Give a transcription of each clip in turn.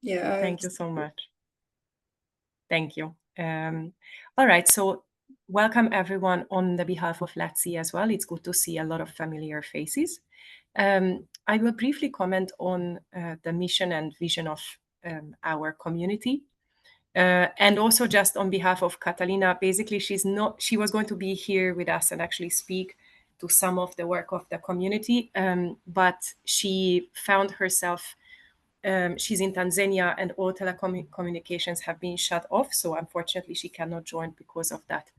Yeah. Thank you so much. Thank you. All right, so welcome everyone on the behalf of Let's See as well. It's good to see a lot of familiar faces. I will briefly comment on the mission and vision of our community. And also just on behalf of Catalina, basically she was going to be here with us and actually speak to some of the work of the community, but she found herself, she's in Tanzania and all telecommunications have been shut off. So unfortunately she cannot join because of that.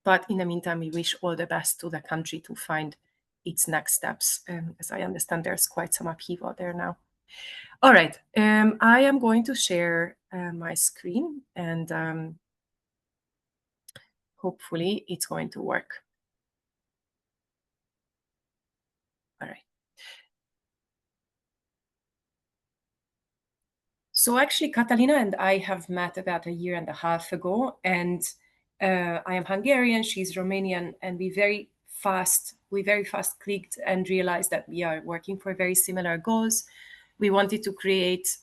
But in the meantime, we wish all the best to the country to find its next steps. As I understand, there's quite some upheaval there now. All right, I am going to share my screen and hopefully it's going to work. All right. So actually, Catalina and I have met about a year and a half ago, and I am Hungarian, she's Romanian, and we very fast clicked and realized that we are working for very similar goals. We wanted to create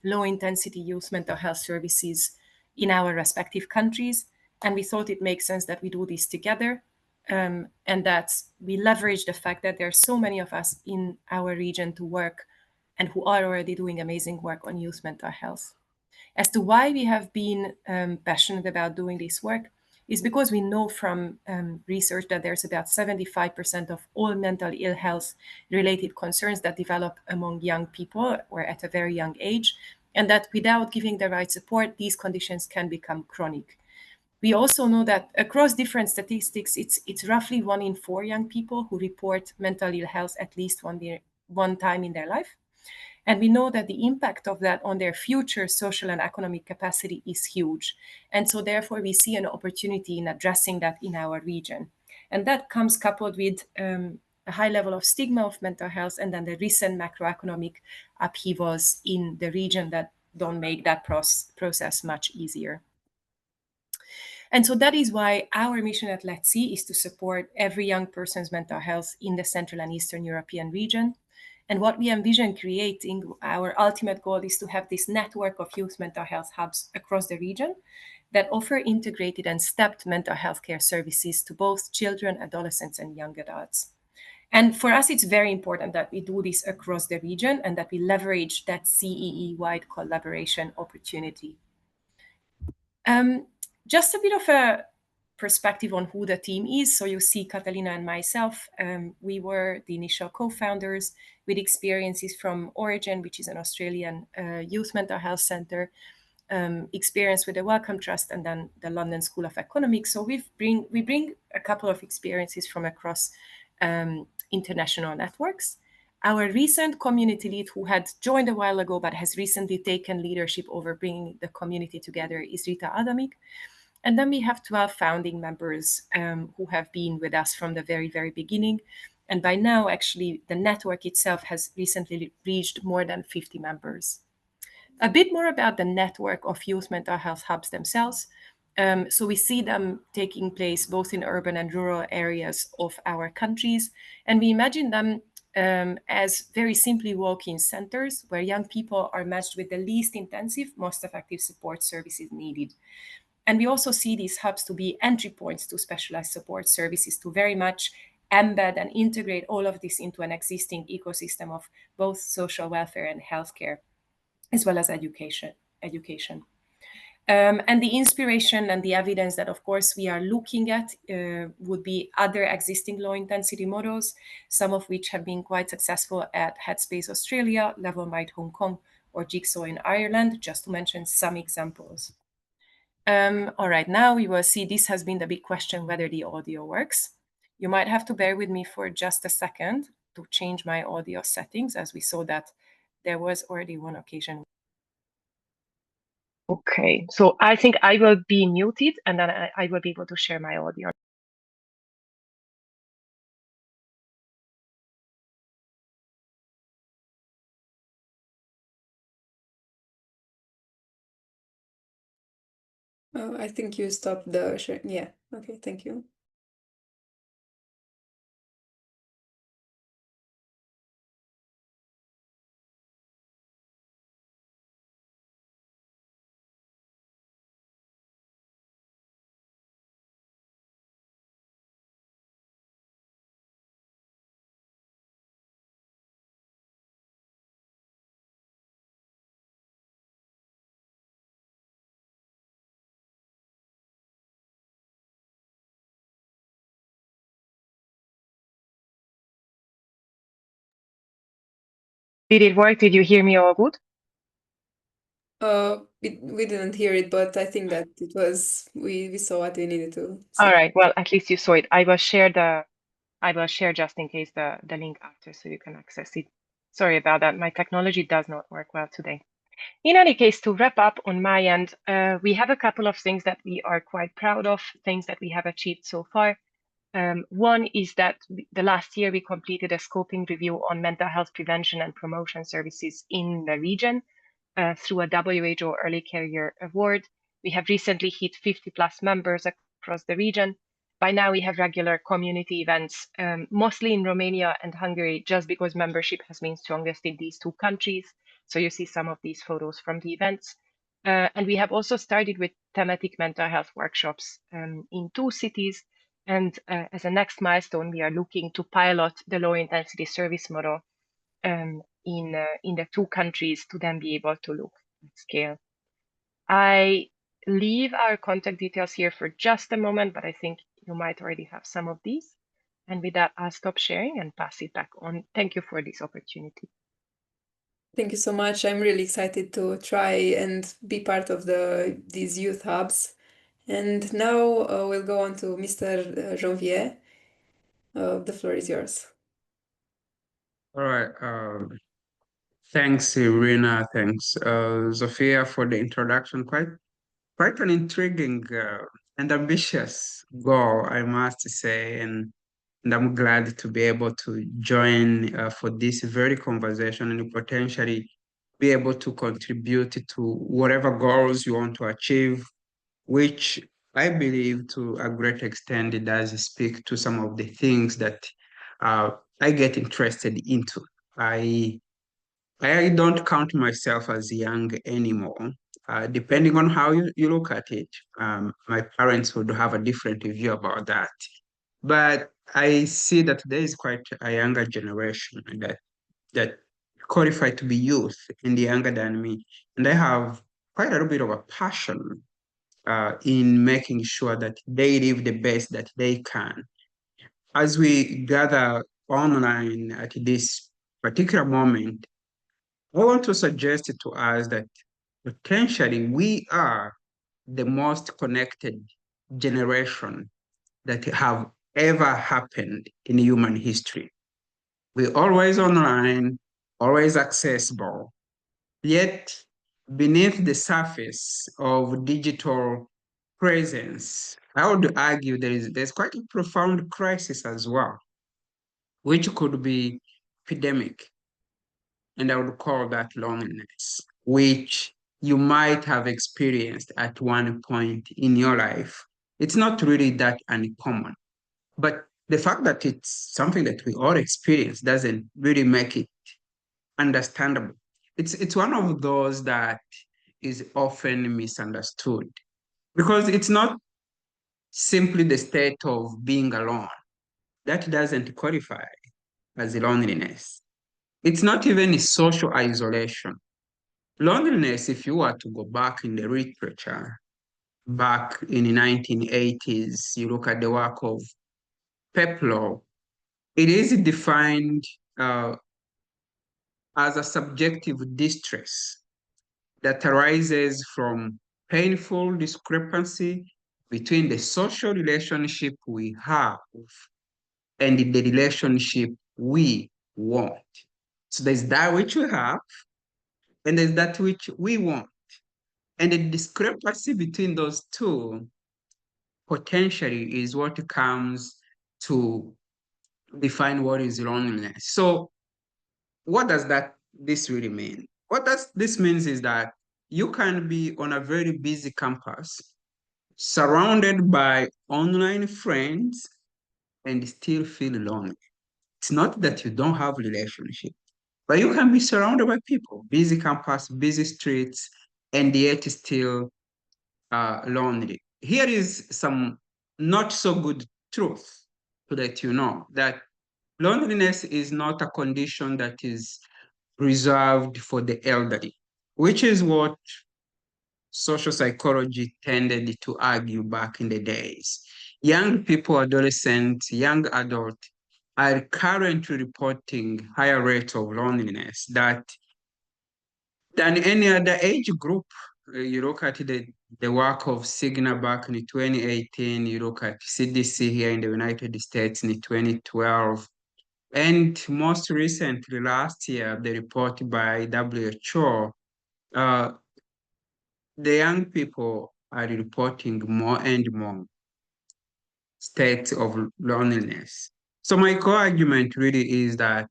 low-intensity youth mental health services in our respective countries, and we thought it makes sense that we do this together, and that we leverage the fact that there are so many of us in our region to work and who are already doing amazing work on youth mental health. As to why we have been passionate about doing this work is because we know from research that there's about 75% of all mental ill health related concerns that develop among young people or at a very young age, and that without giving the right support, these conditions can become chronic. We also know that across different statistics, it's roughly 1 in 4 young people who report mental ill health at least one time in their life. And we know that the impact of that on their future social and economic capacity is huge. And so therefore we see an opportunity in addressing that in our region. And that comes coupled with a high level of stigma of mental health and then the recent macroeconomic upheavals in the region that don't make that process much easier. And so that is why our mission at Let's See is to support every young person's mental health in the Central and Eastern European region. And what we envision creating, our ultimate goal is to have this network of youth mental health hubs across the region that offer integrated and stepped mental health care services to both children, adolescents, and young adults. And for us, it's very important that we do this across the region and that we leverage that CEE-wide collaboration opportunity. Just a bit of a perspective on who the team is. So you see Catalina and myself, we were the initial co-founders with experiences from Origin, which is an Australian youth mental health center, experience with the Wellcome Trust and then the London School of Economics. So we bring a couple of experiences from across international networks. Our recent community lead, who had joined a while ago but has recently taken leadership over bringing the community together, is Rita Adamik. And then we have 12 founding members who have been with us from the very, very beginning. And by now, actually, the network itself has recently reached more than 50 members. A bit more about the network of youth mental health hubs themselves. So we see them taking place both in urban and rural areas of our countries. And we imagine them as very simply walk-in centers where young people are matched with the least intensive, most effective support services needed. And we also see these hubs to be entry points to specialized support services to very much embed and integrate all of this into an existing ecosystem of both social welfare and healthcare, as well as education. And the inspiration and the evidence that, of course, we are looking at would be other existing low-intensity models, some of which have been quite successful at Headspace Australia, Levelmind Hong Kong, or Jigsaw in Ireland, just to mention some examples. All right, now we will see this has been the big question, whether the audio works. You might have to bear with me for just a second to change my audio settings, as we saw that there was already one occasion. Okay, so I think I will be muted and then I will be able to share my audio. Oh, I think you stopped the share. Yeah. Okay, thank you. Did it work? Did you hear me all good? We didn't hear it, but I think that it was we saw what we needed to All see. right. Well, at least you saw it. I will share just in case the link after so you can access it. Sorry about that. My technology does not work well today. In any case, to wrap up on my end, we have a couple of things that we are quite proud of, things that we have achieved so far. One is that the last year we completed a scoping review on mental health prevention and promotion services in the region through a WHO Early Career Award. We have recently hit 50 plus members across the region. By now, we have regular community events, mostly in Romania and Hungary, just because membership has been strongest in these two countries. So you see some of these photos from the events. And we have also started with thematic mental health workshops in two cities. And as a next milestone, we are looking to pilot the low intensity service model in the two countries to then be able to look at scale. I leave our contact details here for just a moment, but I think you might already have some of these. And with that, I'll stop sharing and pass it back on. Thank you for this opportunity. Thank you so much. I'm really excited to try and be part of these youth hubs. And now we'll go on to Mr. Janvier. The floor is yours. All right. Thanks, Irina. Thanks, Zofia, for the introduction. Quite an intriguing and ambitious goal, I must say, and I'm glad to be able to join for this very conversation and potentially be able to contribute to whatever goals you want to achieve, which I believe to a great extent it does speak to some of the things that uh, I get interested into. I I don't count myself as young anymore. Depending on how you look at it, my parents would have a different view about that. But I see that there is quite a younger generation that qualify to be youth and younger than me. And I have quite a little bit of a passion in making sure that they live the best that they can. As we gather online at this particular moment, I want to suggest to us that potentially we are the most connected generation that have ever happened in human history. We're always online, always accessible, yet beneath the surface of digital presence, I would argue there's quite a profound crisis as well, which could be epidemic, and I would call that loneliness, which you might have experienced at one point in your life. It's not really that uncommon, but the fact that it's something that we all experience doesn't really make it understandable. It's one of those that is often misunderstood because it's not simply the state of being alone. That doesn't qualify as loneliness. It's not even a social isolation. Loneliness, if you were to go back in the literature, back in the 1980s, you look at the work of Peplow, it is defined uh, as a subjective distress that arises from painful discrepancy between the social relationship we have and the relationship we want. So there's that which we have, and there's that which we want. And the discrepancy between those two potentially is what comes to define what is loneliness. So what does this really mean? What does this means is that you can be on a very busy campus, surrounded by online friends, and still feel lonely. It's not that you don't have relationship, but you can be surrounded by people, busy campus, busy streets, and yet still lonely. Here is some not so good truth to let you know that loneliness is not a condition that is reserved for the elderly, which is what social psychology tended to argue back in the days. Young people, adolescents, young adults are currently reporting higher rates of loneliness than any other age group. You look at the work of Cigna back in 2018, you look at CDC here in the United States in 2012, and most recently, last year, the report by WHO, the young people are reporting more and more states of loneliness. So my core argument really is that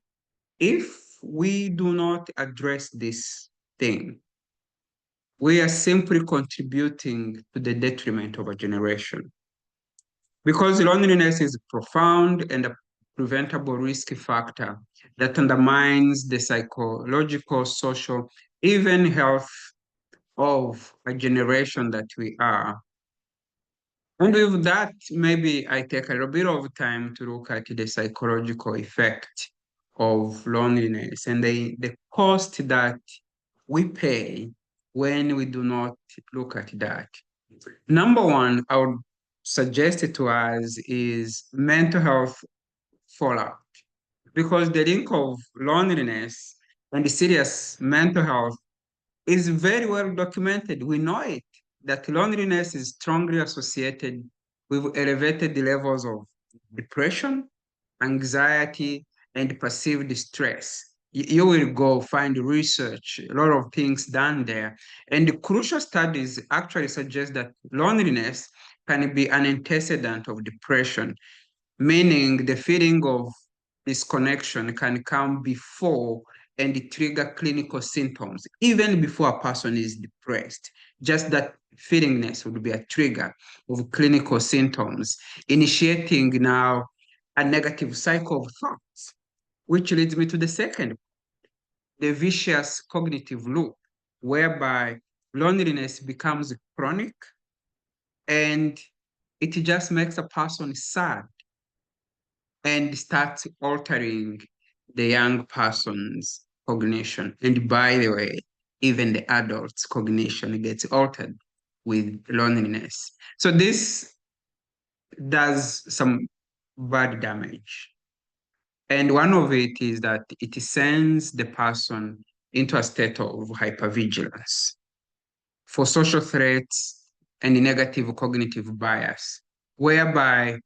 if we do not address this thing, we are simply contributing to the detriment of a generation. Because loneliness is profound and a preventable risk factor that undermines the psychological, social, even health of a generation that we are. And with that, maybe I take a little bit of time to look at the psychological effect of loneliness and the cost that we pay when we do not look at that. Number one, I would suggest it to us is mental health fallout, because the link of loneliness and the serious mental health is very well documented. We know it, that loneliness is strongly associated with elevated levels of depression, anxiety, and perceived stress. You will go find research, a lot of things done there. And the crucial studies actually suggest that loneliness can be an antecedent of depression, meaning the feeling of disconnection can come before and trigger clinical symptoms, even before a person is depressed. Just that feelingness would be a trigger of clinical symptoms, initiating now a negative cycle of thoughts, which leads me to the second, the vicious cognitive loop, whereby loneliness becomes chronic and it just makes a person sad and starts altering the young person's cognition. And by the way, even the adult's cognition gets altered with loneliness. So this does some bad damage. And one of it is that it sends the person into a state of hypervigilance for social threats and negative cognitive bias, whereby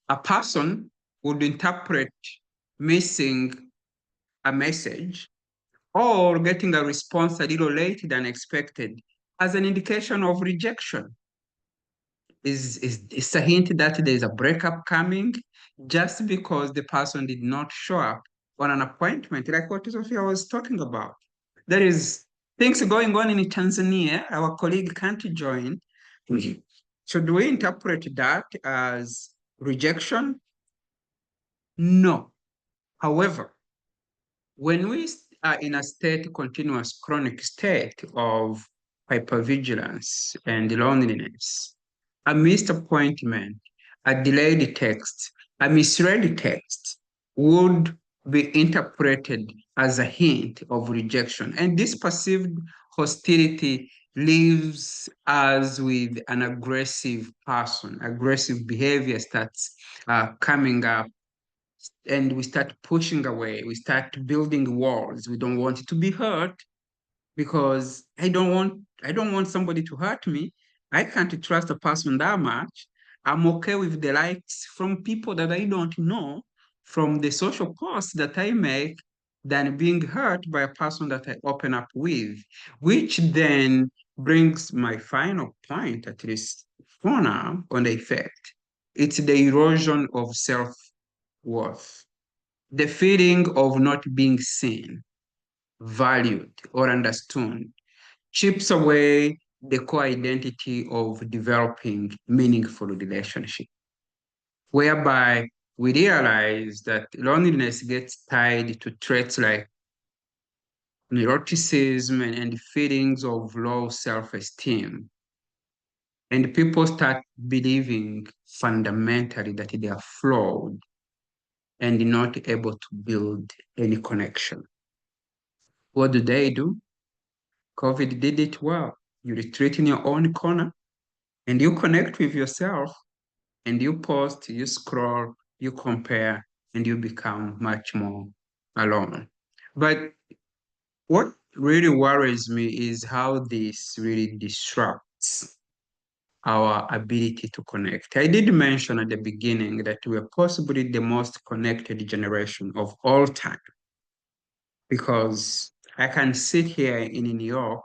a person would interpret missing a message or getting a response a little later than expected as an indication of rejection. Is a hint that there is a breakup coming just because the person did not show up on an appointment, like what Sophia was talking about. There is things going on in Tanzania. Our colleague can't join. Should we interpret that as rejection? No. However, when we are in a continuous chronic state of hypervigilance and loneliness, a missed appointment, a delayed text, a misread text would be interpreted as a hint of rejection. And this perceived hostility leaves us with an aggressive person. Aggressive behavior starts coming up, and we start pushing away. We start building walls. We don't want it to be hurt because I don't want somebody to hurt me. I can't trust a person that much. I'm okay with the likes from people that I don't know, from the social posts that I make, than being hurt by a person that I open up with, which then brings my final point, at least for now, on the effect. It's the erosion of self-worth, the feeling of not being seen, valued, or understood chips away the core identity of developing meaningful relationship, whereby we realize that loneliness gets tied to traits like neuroticism and feelings of low self-esteem. And people start believing fundamentally that they are flawed and not able to build any connection. What do? COVID did it well. You retreat in your own corner and you connect with yourself and you post, you scroll, you compare, and you become much more alone. But what really worries me is how this really disrupts our ability to connect. I did mention at the beginning that we are possibly the most connected generation of all time because I can sit here in New York,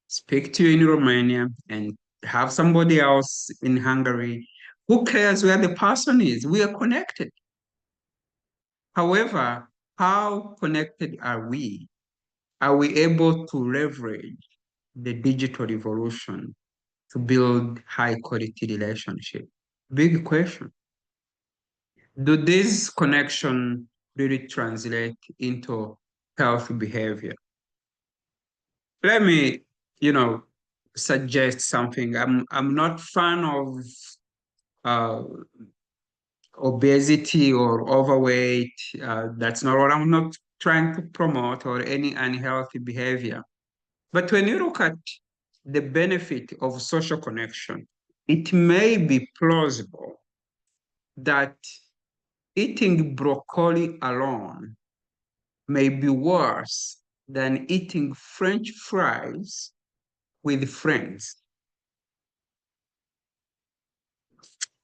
speak to you in Romania, and have somebody else in Hungary. Who cares where the person is? We are connected. However, how connected are we? Are we able to leverage the digital revolution to build high quality relationship? Big question. Do this connection really translate into healthy behavior? Let me, you know, suggest something. I'm not fan of uh, obesity or overweight. That's not what I'm not trying to promote or any unhealthy behavior. But when you look at the benefit of social connection, it may be plausible that eating broccoli alone may be worse than eating French fries with friends.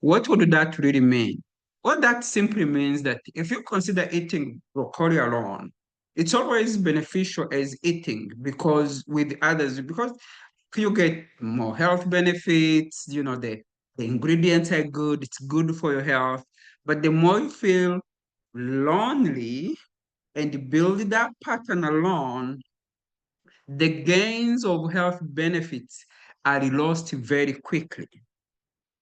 What would that really mean? What that simply means that if you consider eating broccoli alone, it's always beneficial as eating because with others, because you get more health benefits, the ingredients are good, it's good for your health. But the more you feel lonely and build that pattern alone, the gains of health benefits are lost very quickly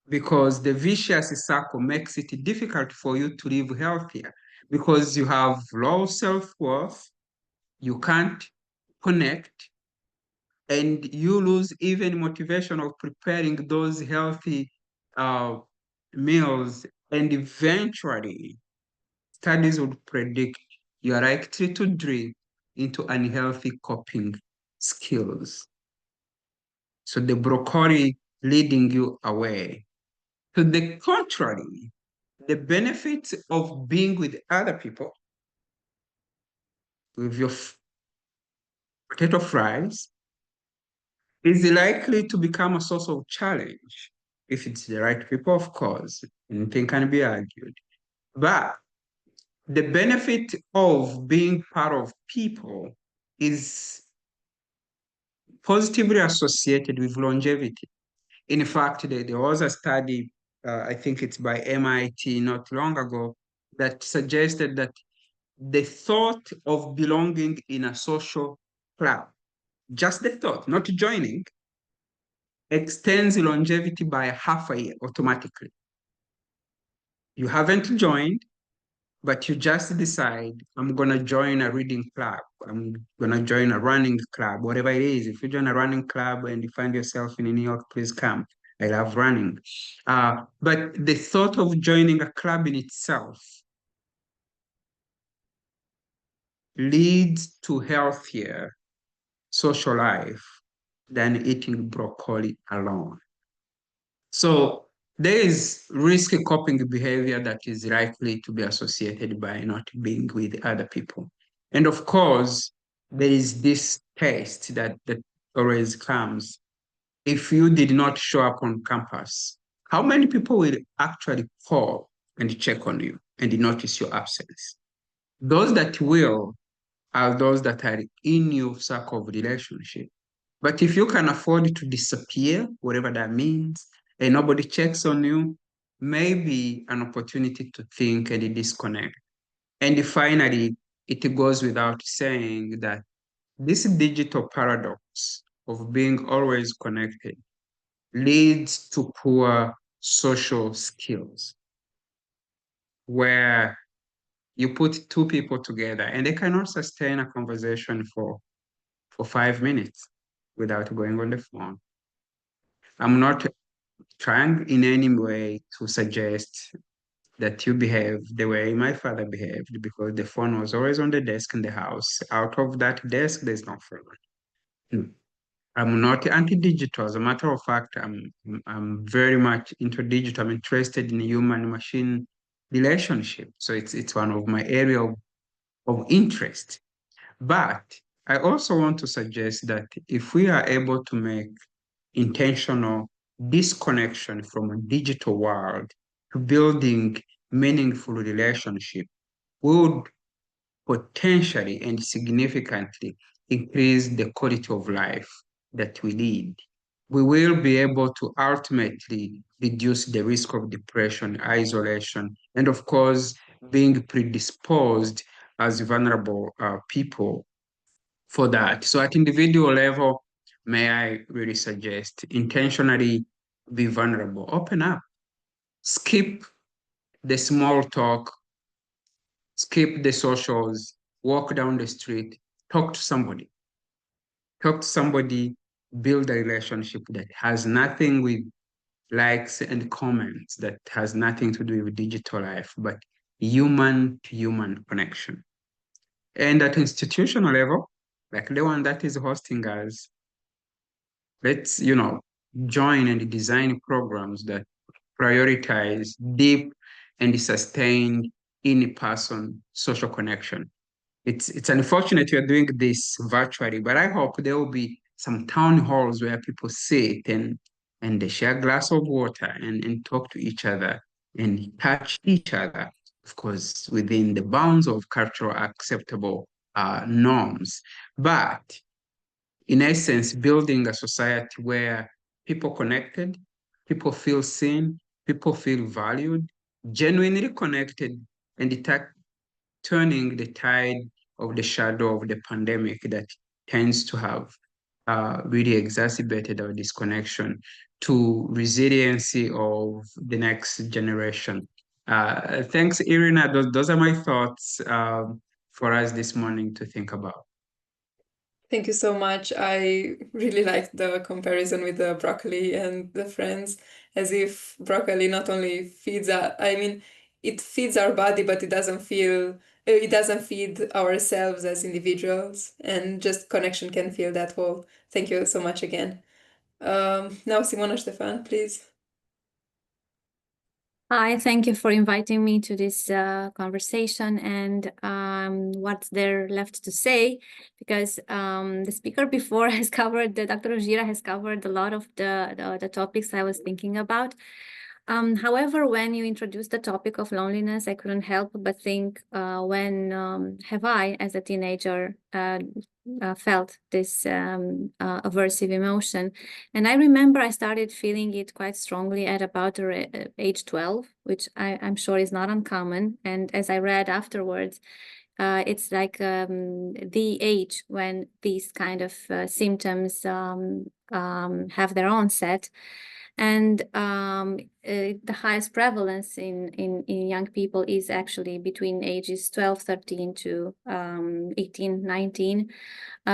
because the vicious circle makes it difficult for you to live healthier because you have low self-worth, you can't connect, and you lose even motivation of preparing those healthy uh, meals. And eventually, studies would predict you are likely to drift into unhealthy coping skills. So the broccoli leading you away. To the contrary, the benefits of being with other people, with your potato fries, is likely to become a source of challenge if it's the right people, of course. Anything can be argued. But the benefit of being part of people is positively associated with longevity. In fact, there was a study, I think it's by MIT not long ago, that suggested that the thought of belonging in a social club, just the thought, not joining, extends longevity by half a year automatically. You haven't joined, but you just decide, I'm going to join a reading club. I'm going to join a running club, whatever it is. If you join a running club and you find yourself in New York, please come. I love running. But the thought of joining a club in itself leads to healthier social life than eating broccoli alone. So there is risky coping behavior that is likely to be associated by not being with other people. And of course, there is this test that always comes. If you did not show up on campus, how many people will actually call and check on you and notice your absence? Those that will are those that are in your circle of relationship. But if you can afford to disappear, whatever that means, and nobody checks on you, maybe an opportunity to think and disconnect. And finally, it goes without saying that this digital paradox of being always connected leads to poor social skills, where you put two people together and they cannot sustain a conversation for 5 minutes without going on the phone. I'm not trying in any way to suggest that you behave the way my father behaved because the phone was always on the desk in the house. Out of that desk, there's no phone. Hmm. I'm not anti-digital. As a matter of fact, I'm very much into digital. I'm interested in human machine relationship. So it's one of my area of interest. But I also want to suggest that if we are able to make intentional disconnection from a digital world to building meaningful relationship, we would potentially and significantly increase the quality of life that we lead. We will be able to ultimately reduce the risk of depression, isolation, and of course, being predisposed as vulnerable people for that. So at individual level, may I really suggest intentionally be vulnerable, open up, skip the small talk, skip the socials, walk down the street, talk to somebody. Talk to somebody, build a relationship that has nothing with likes and comments, that has nothing to do with digital life, but human to human connection. And at institutional level, like the one that is hosting us, let's, join and design programs that prioritize deep and sustained in-person social connection. It's unfortunate you're doing this virtually, but I hope there will be some town halls where people sit and they share a glass of water and talk to each other and touch each other, of course, within the bounds of cultural acceptable norms. But in essence, building a society where people connected, people feel seen, people feel valued, genuinely connected, and turning the tide of the shadow of the pandemic that tends to have really exacerbated our disconnection to resiliency of the next generation. Thanks, Irina. Those are my thoughts for us this morning to think about. Thank you so much. I really liked the comparison with the broccoli and the friends, as if broccoli not only feeds I mean, it feeds our body, but it doesn't feed ourselves as individuals, and just connection can fill that hole. Thank you so much again. Now, Simona Stefan, please. Hi, thank you for inviting me to this conversation, and what's there left to say, because the speaker before has covered, Dr. Ojira has covered a lot of the topics I was thinking about. However, when you introduced the topic of loneliness, I couldn't help but think, when have I, as a teenager, felt this aversive emotion? And I remember I started feeling it quite strongly at about age 12, which I'm sure is not uncommon. And as I read afterwards, it's like the age when these kind of symptoms have their onset. And the highest prevalence in young people is actually between ages 12, 13 to 18, 19.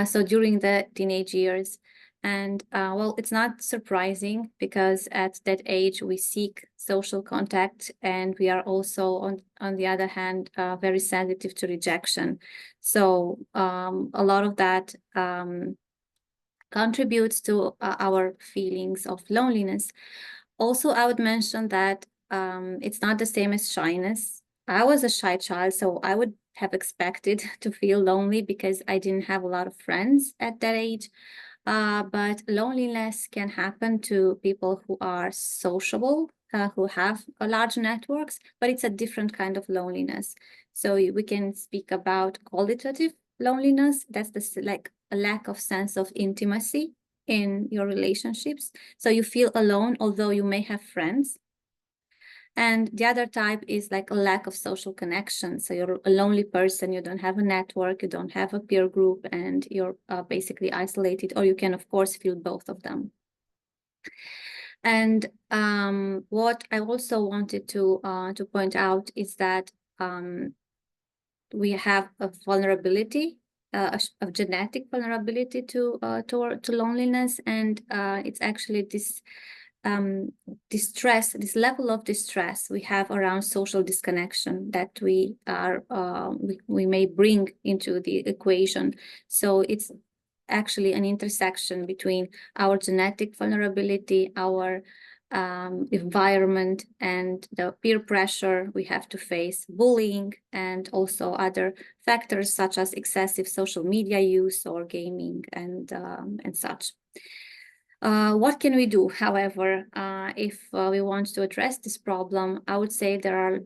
So during the teenage years. And well, it's not surprising, because at that age we seek social contact, and we are also, on the other hand, very sensitive to rejection. So a lot of that contributes to our feelings of loneliness. Also, I would mention that it's not the same as shyness. I was a shy child, so I would have expected to feel lonely because I didn't have a lot of friends at that age. But loneliness can happen to people who are sociable, who have large networks, but it's a different kind of loneliness. So we can speak about qualitative loneliness. That's like a lack of sense of intimacy in your relationships. So you feel alone, although you may have friends. And the other type is like a lack of social connection. So you're a lonely person, you don't have a network, you don't have a peer group, and you're basically isolated, or you can, of course, feel both of them. And what I also wanted to point out is that we have a vulnerability, a genetic vulnerability to loneliness, and it's actually this distress, this level of distress we have around social disconnection that we may bring into the equation. So it's actually an intersection between our genetic vulnerability, our environment and the peer pressure we have to face, bullying, and also other factors such as excessive social media use or gaming and such. What can we do, however, if we want to address this problem? I would say there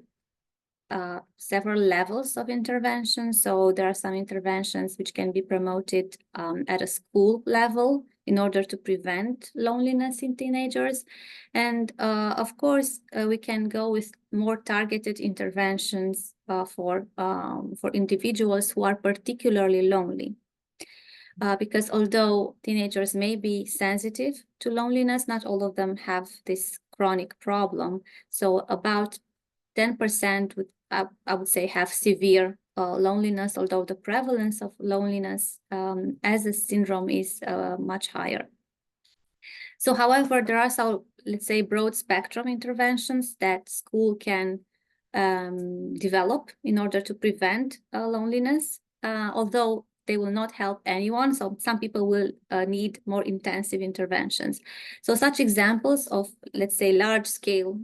are several levels of intervention. So there are some interventions which can be promoted at a school level in order to prevent loneliness in teenagers. And of course, we can go with more targeted interventions for individuals who are particularly lonely. Because although teenagers may be sensitive to loneliness, not all of them have this chronic problem. So about 10% would, I would say, have severe loneliness, although the prevalence of loneliness as a syndrome is much higher. So, however, there are some, let's say, broad spectrum interventions that school can develop in order to prevent loneliness, although they will not help anyone. So some people will need more intensive interventions. So such examples of, let's say, large-scale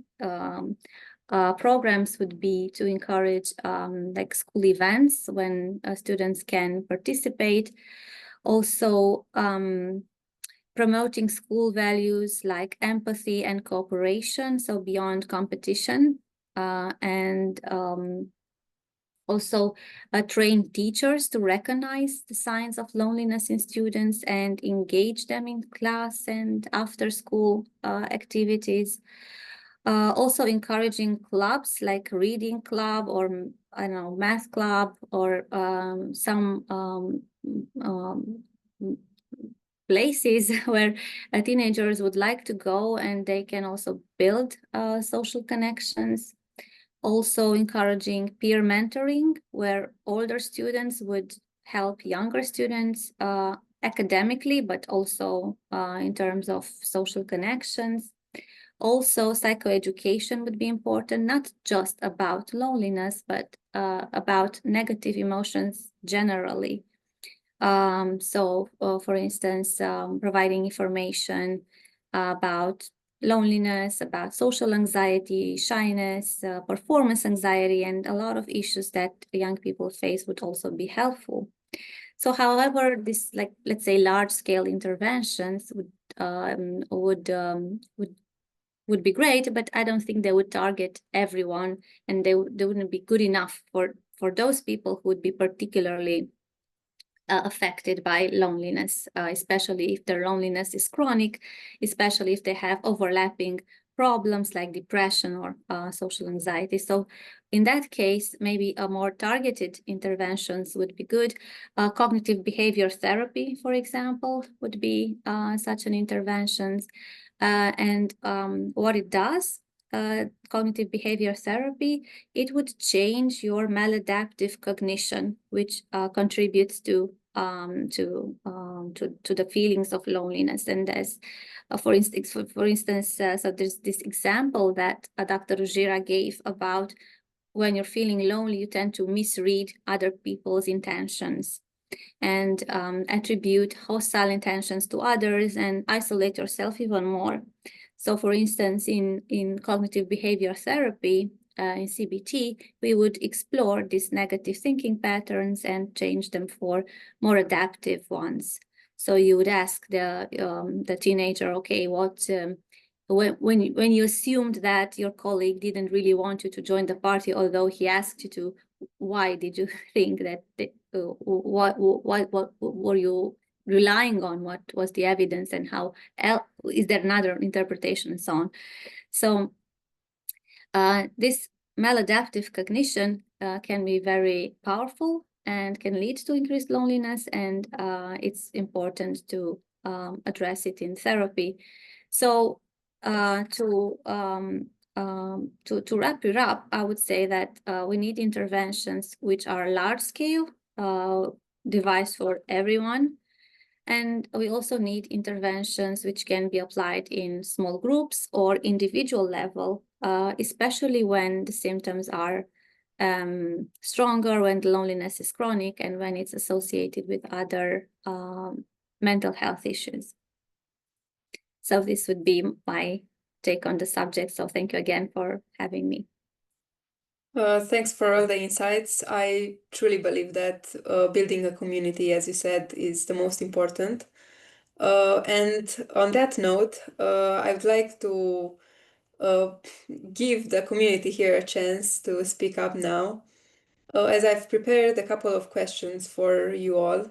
programs would be to encourage like school events when students can participate. Also, promoting school values like empathy and cooperation, so beyond competition, and also train teachers to recognize the signs of loneliness in students and engage them in class and after school activities. Also encouraging clubs like reading club or, I don't know, math club or some places where teenagers would like to go, and they can also build social connections. Also encouraging peer mentoring, where older students would help younger students academically, but also in terms of social connections. Also, psychoeducation would be important, not just about loneliness, but about negative emotions generally. For instance, providing information about loneliness, about social anxiety, shyness, performance anxiety, and a lot of issues that young people face would also be helpful. So, however, this, like, let's say, large-scale interventions would be great, but I don't think they would target everyone, and they wouldn't be good enough for those people who would be particularly affected by loneliness, especially if their loneliness is chronic, especially if they have overlapping problems like depression or social anxiety. So in that case, maybe a more targeted interventions would be good. Cognitive behavior therapy, for example, would be such an intervention. And what it does, cognitive behavior therapy, it would change your maladaptive cognition, which contributes to the feelings of loneliness. And as for instance, so there's this example that Dr. Ruggiera gave about when you're feeling lonely, you tend to misread other people's intentions and attribute hostile intentions to others and isolate yourself even more. So for instance, in cognitive behavior therapy, in CBT, we would explore these negative thinking patterns and change them for more adaptive ones. So you would ask the teenager, okay, what when you assumed that your colleague didn't really want you to join the party, although he asked you to, why did you think that? What were you relying on? What was the evidence, and how is there another interpretation, and so on? So this maladaptive cognition can be very powerful and can lead to increased loneliness, and it's important to address it in therapy. So to wrap it up, I would say that we need interventions which are large scale, device for everyone. And we also need interventions which can be applied in small groups or individual level, especially when the symptoms are stronger, when the loneliness is chronic, and when it's associated with other mental health issues. So this would be my take on the subject. So thank you again for having me. Thanks for all the insights. I truly believe that building a community, as you said, is the most important. And on that note, I would like to uh, give the community here a chance to speak up now, as I've prepared a couple of questions for you all.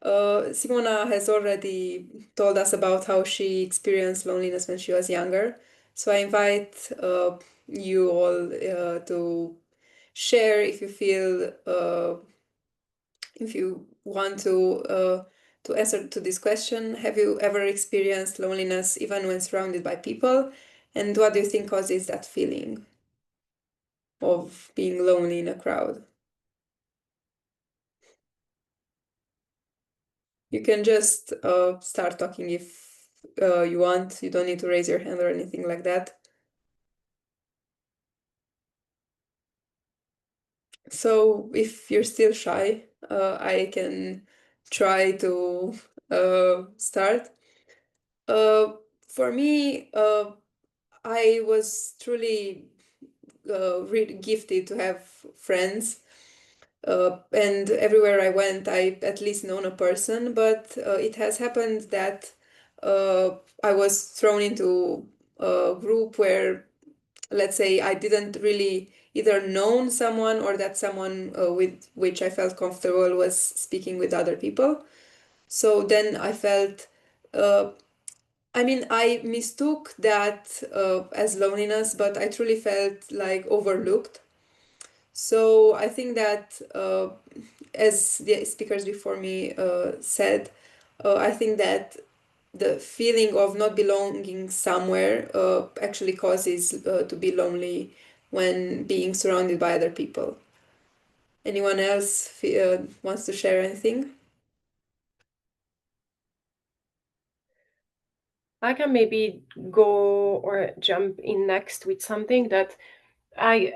Simona has already told us about how she experienced loneliness when she was younger. So I invite you all to share if you feel, if you want to answer to this question. Have you ever experienced loneliness even when surrounded by people? And what do you think causes that feeling of being lonely in a crowd? You can just start talking if you want. You don't need to raise your hand or anything like that. So if you're still shy, I can try to start. For me, I was truly really gifted to have friends. And everywhere I went, I at least known a person, but it has happened that I was thrown into a group where, let's say, I didn't really either known someone or that someone with which I felt comfortable was speaking with other people. So then I felt, uh, I mean, I mistook that as loneliness, but I truly felt like overlooked. So I think that, as the speakers before me said, I think that the feeling of not belonging somewhere actually causes to be lonely when being surrounded by other people. Anyone else wants to share anything? I can maybe go or jump in next with something that I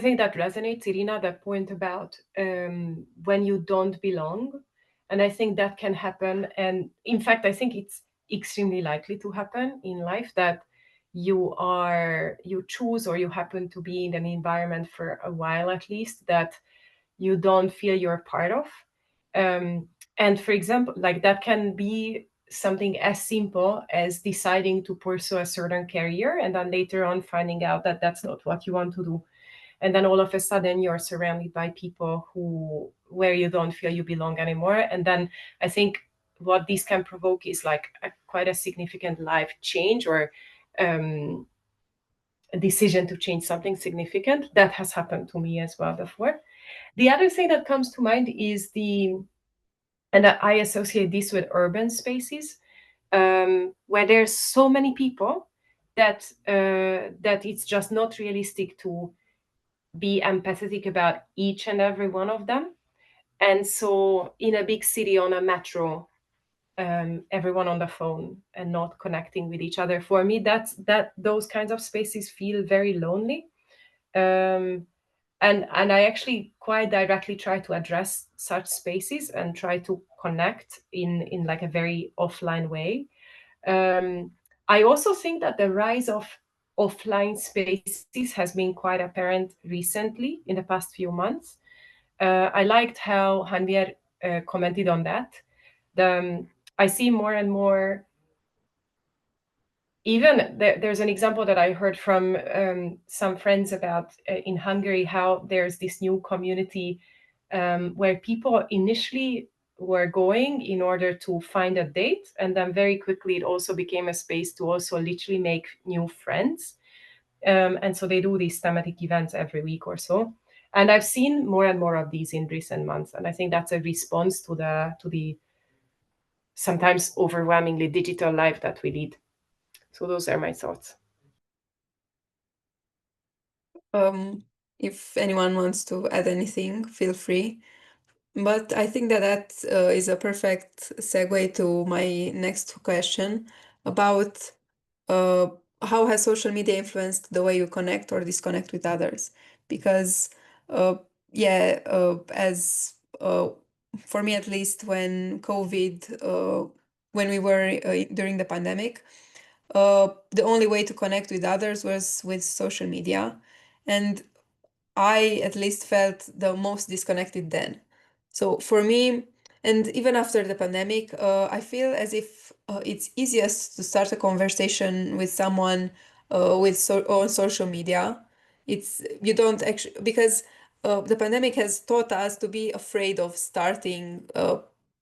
think that resonates, Irina, that point about when you don't belong. And I think that can happen. And in fact, I think it's extremely likely to happen in life that you choose or you happen to be in an environment for a while at least that you don't feel you're part of. And for example, like that can be something as simple as deciding to pursue a certain career and then later on finding out that that's not what you want to do, and then all of a sudden you're surrounded by people who where you don't feel you belong anymore. And then I think what this can provoke is like quite a significant life change or um, a decision to change something significant. That has happened to me as well before. The other thing that comes to mind is and I associate this with urban spaces, where there's so many people that it's just not realistic to be empathetic about each and every one of them. And so in a big city on a metro, everyone on the phone and not connecting with each other. For me, that those kinds of spaces feel very lonely. Um, and I actually quite directly try to address such spaces and try to connect in like a very offline way. Um, I also think that the rise of offline spaces has been quite apparent recently in the past few months. I liked how Javier commented on that. I see more and more. Even there's an example that I heard from some friends about in Hungary, how there's this new community where people initially were going in order to find a date, and then very quickly it also became a space to also literally make new friends. And so they do these thematic events every week or so. And I've seen more and more of these in recent months, and I think that's a response to the sometimes overwhelmingly digital life that we lead. So those are my thoughts. If anyone wants to add anything, feel free. But I think that is a perfect segue to my next question about uh, how has social media influenced the way you connect or disconnect with others? Because, yeah, as for me at least, when COVID, when we were during the pandemic, the only way to connect with others was with social media. And I at least felt the most disconnected then. So for me, and even after the pandemic, I feel as if it's easiest to start a conversation with someone on social media. It's you don't actually because the pandemic has taught us to be afraid of starting a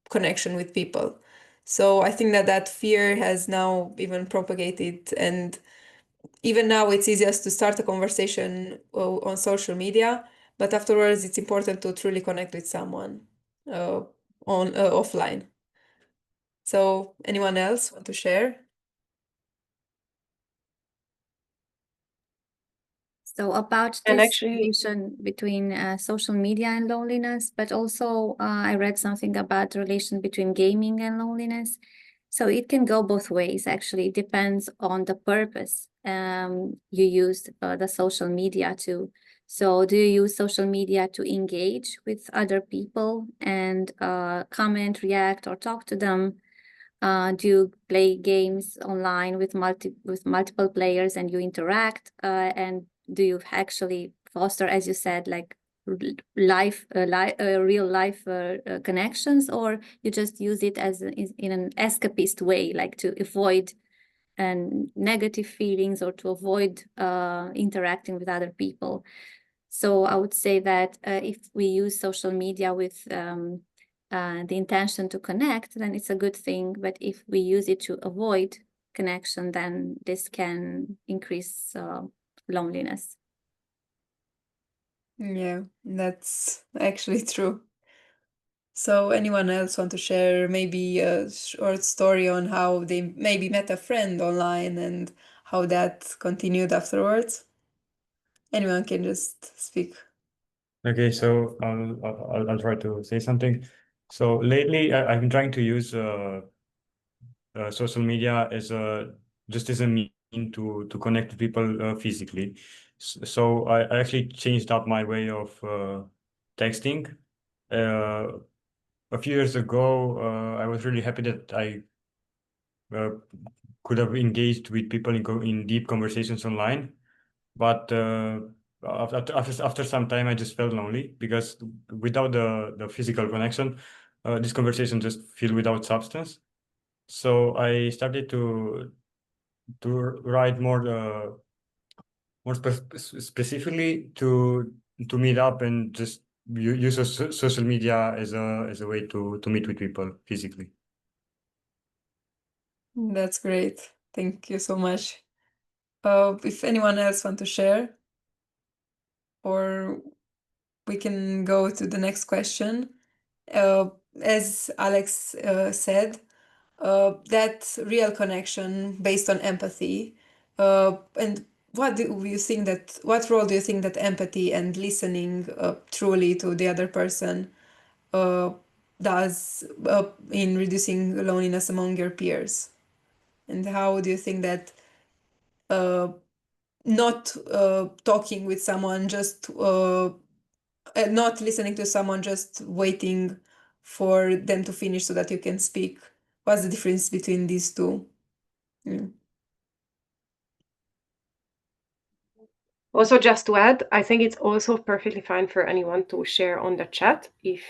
connection with people. So I think that fear has now even propagated, and even now it's easiest to start a conversation on social media, but afterwards it's important to truly connect with someone uh, on offline. So anyone else want to share? So about And this actually, relation between social media and loneliness, but also I read something about the relation between gaming and loneliness. So it can go both ways, actually. It depends on the purpose you use the social media to. So do you use social media to engage with other people and comment, react, or talk to them? Do you play games online with multiple players and you interact? And do you actually foster, as you said, like real life connections, or you just use it as in an escapist way, like to avoid negative feelings or to avoid interacting with other people? So I would say that if we use social media with the intention to connect, then it's a good thing. But if we use it to avoid connection, then this can increase loneliness. Yeah, that's actually true. So anyone else want to share maybe a short story on how they maybe met a friend online and how that continued afterwards? Anyone can just speak. Okay, so I'll try to say something. So lately, I've been trying to use social media as a just as a mean to connect with people physically. So I actually changed up my way of texting. Uh, a few years ago, I was really happy that I uh, could have engaged with people in deep conversations online. But after some time, I just felt lonely because without the physical connection, this conversation just feel without substance. So I started to write more specifically to meet up and just use social media as a way to meet with people physically. That's great. Thank you so much. If anyone else want to share, or we can go to the next question. As Alex said, that real connection based on empathy. And what role do you think that empathy and listening truly to the other person uh, does in reducing loneliness among your peers? And how do you think that uh, not talking with someone, just not listening to someone, just waiting for them to finish so that you can speak? What's the difference between these two? Mm. also just to add, I think it's also perfectly fine for anyone to share on the chat if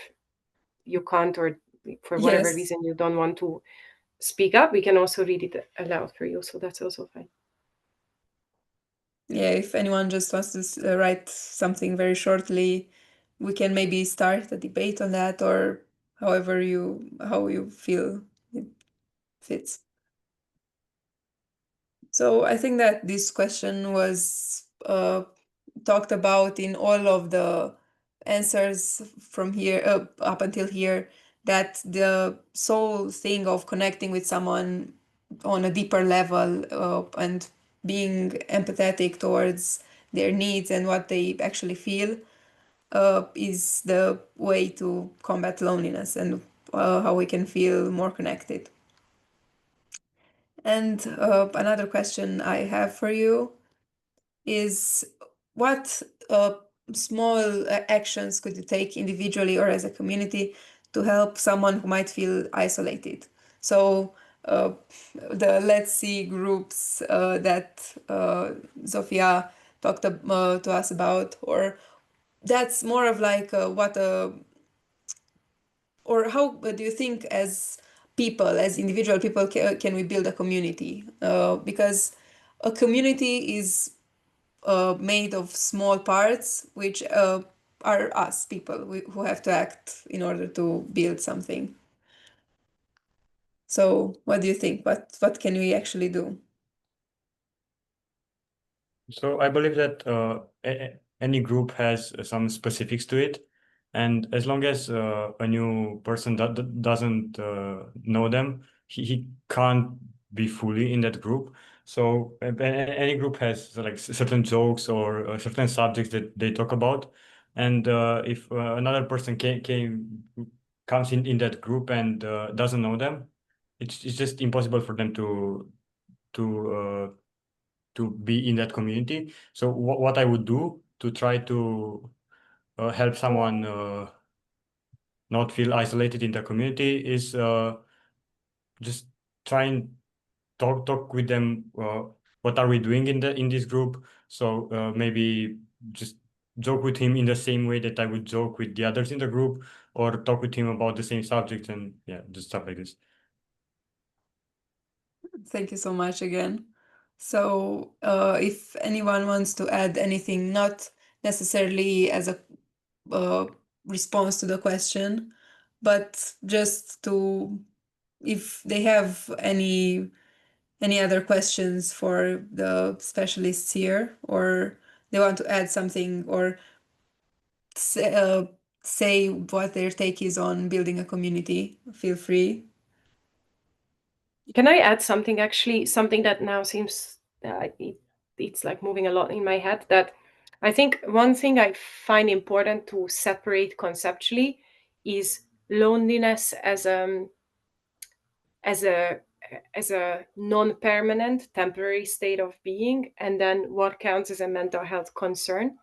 you can't, or for whatever Yes. reason you don't want to speak up. We can also read it aloud for you, so that's also fine. Yeah, if anyone just wants to write something very shortly, we can maybe start a debate on that, or how you feel it fits. So I think that this question was talked about in all of the answers from here up until here, that the sole thing of connecting with someone on a deeper level and being empathetic towards their needs and what they actually feel is the way to combat loneliness and how we can feel more connected. And another question I have for you is, what small actions could you take individually or as a community to help someone who might feel isolated? So the Let's See groups that Zofia talked to us about, or that's more of like what or how do you think as people, as individual people, can we build a community? Because a community is made of small parts, which are us people who have to act in order to build something. So, what do you think? What can we actually do? So I believe that any group has some specifics to it, and as long as a new person doesn't know them, he can't be fully in that group. So any group has like certain jokes or certain subjects that they talk about, and if another person comes in that group and doesn't know them, it's just impossible for them to to be in that community. So what I would do to try to help someone not feel isolated in the community is just try and talk with them. What are we doing in this group? So maybe just joke with him in the same way that I would joke with the others in the group, or talk with him about the same subject, and yeah, just stuff like this. Thank you so much again. So, if anyone wants to add anything, not necessarily as a response to the question, but just to, if they have any other questions for the specialists here, or they want to add something, or say what their take is on building a community, feel free. Can I add something, actually, something that now seems it's like moving a lot in my head, that I think one thing I find important to separate conceptually is loneliness as a non-permanent temporary state of being, and then what counts as a mental health concern.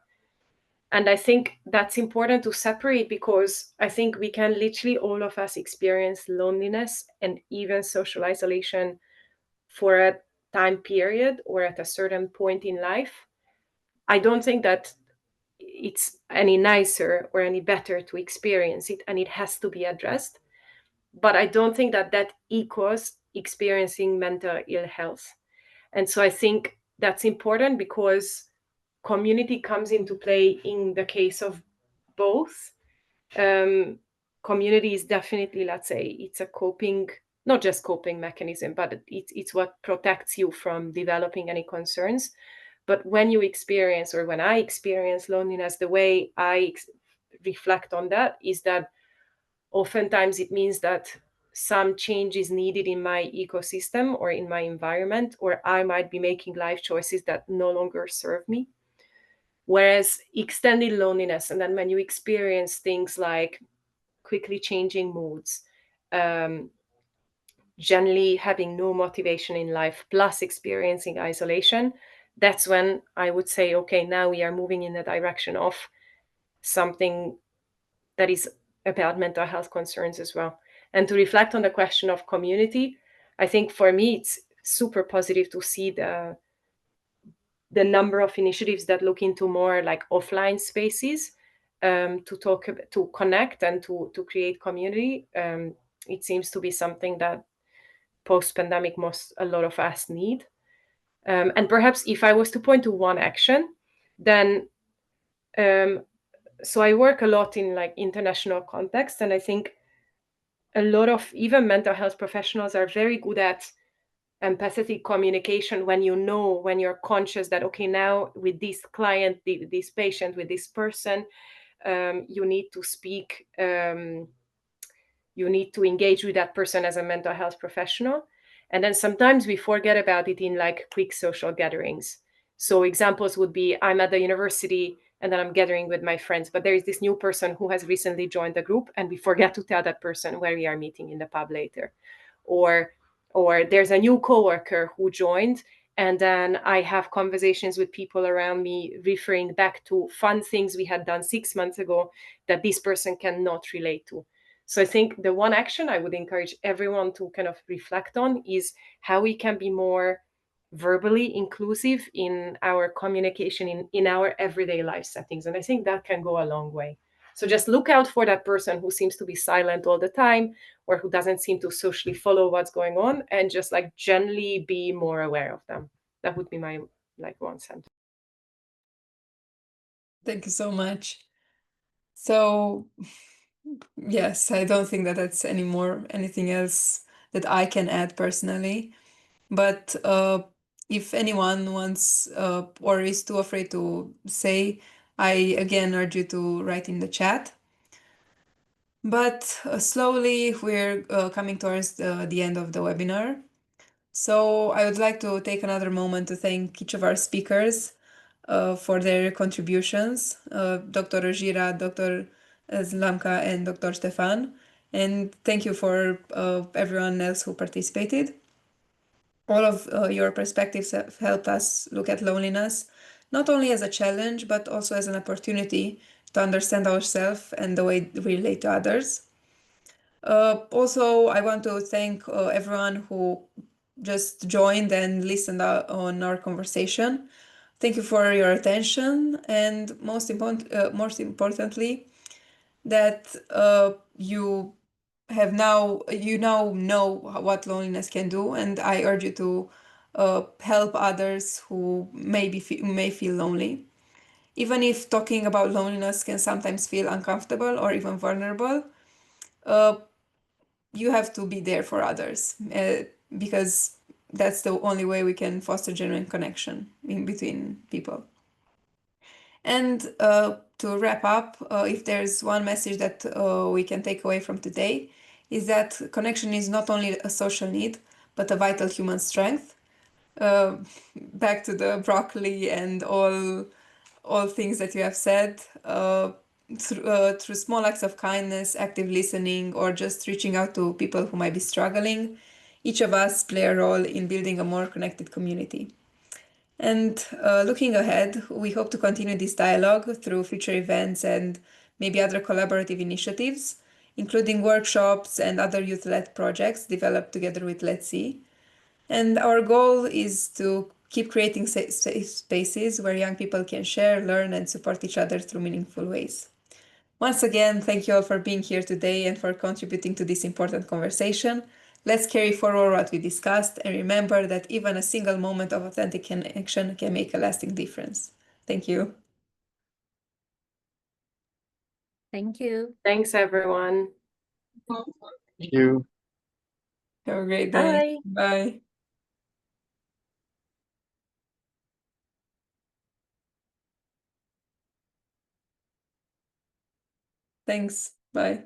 And I think that's important to separate, because I think we can literally, all of us, experience loneliness and even social isolation for a time period or at a certain point in life. I don't think that it's any nicer or any better to experience it, and it has to be addressed. But I don't think that that equals experiencing mental ill health. And so I think that's important, because community comes into play in the case of both. Community is definitely, let's say, it's a coping, not just coping mechanism, but it's what protects you from developing any concerns. But when you experience, or when I experience loneliness, the way I reflect on that is that oftentimes it means that some change is needed in my ecosystem or in my environment, or I might be making life choices that no longer serve me. Whereas extended loneliness, and then when you experience things like quickly changing moods, generally having no motivation in life, plus experiencing isolation, that's when I would say, okay, now we are moving in the direction of something that is about mental health concerns as well. And to reflect on the question of community, I think for me it's super positive to see the number of initiatives that look into more like offline spaces, to connect and to create community. It seems to be something that post-pandemic a lot of us need. And perhaps if I was to point to one action, then so I work a lot in like international context, and I think a lot of even mental health professionals are very good at empathetic communication, when when you're conscious that, okay, now with this client, this patient, with this person, you need to speak, you need to engage with that person as a mental health professional. And then sometimes we forget about it in like quick social gatherings. So examples would be, I'm at the university and then I'm gathering with my friends, but there is this new person who has recently joined the group, and we forget to tell that person where we are meeting in the pub later. Or there's a new coworker who joined, and then I have conversations with people around me referring back to fun things we had done 6 months ago that this person cannot relate to. So I think the one action I would encourage everyone to kind of reflect on is how we can be more verbally inclusive in our communication in our everyday life settings. And I think that can go a long way. So just look out for that person who seems to be silent all the time or who doesn't seem to socially follow what's going on, and just like gently be more aware of them. That would be my like one sentence. Thank you so much. So yes, I don't think that that's anything else that I can add personally. But if anyone wants or is too afraid to say, I again urge you to write in the chat. But slowly we're coming towards the end of the webinar. So I would like to take another moment to thank each of our speakers for their contributions, Dr. Gira, Dr. Zlamka, and Dr. Stefan. And thank you for everyone else who participated. All of your perspectives have helped us look at loneliness, not only as a challenge, but also as an opportunity to understand ourselves and the way we relate to others. Also, I want to thank everyone who just joined and listened on our conversation. Thank you for your attention, and most importantly, that you now know what loneliness can do, and I urge you to help others who may feel lonely. Even if talking about loneliness can sometimes feel uncomfortable or even vulnerable, uh, you have to be there for others because that's the only way we can foster genuine connection in between people. And to wrap up, if there's one message that we can take away from today, is that connection is not only a social need, but a vital human strength. Uh, Back to the broccoli and all things that you have said. Through small acts of kindness, active listening, or just reaching out to people who might be struggling, each of us play a role in building a more connected community. And looking ahead, we hope to continue this dialogue through future events and maybe other collaborative initiatives, including workshops and other youth-led projects developed together with Let's See. And our goal is to keep creating safe spaces where young people can share, learn, and support each other through meaningful ways. Once again, thank you all for being here today and for contributing to this important conversation. Let's carry forward what we discussed and remember that even a single moment of authentic connection can make a lasting difference. Thank you. Thank you. Thanks, everyone. Thank you. Have a great day. Bye. Bye. Thanks. Bye.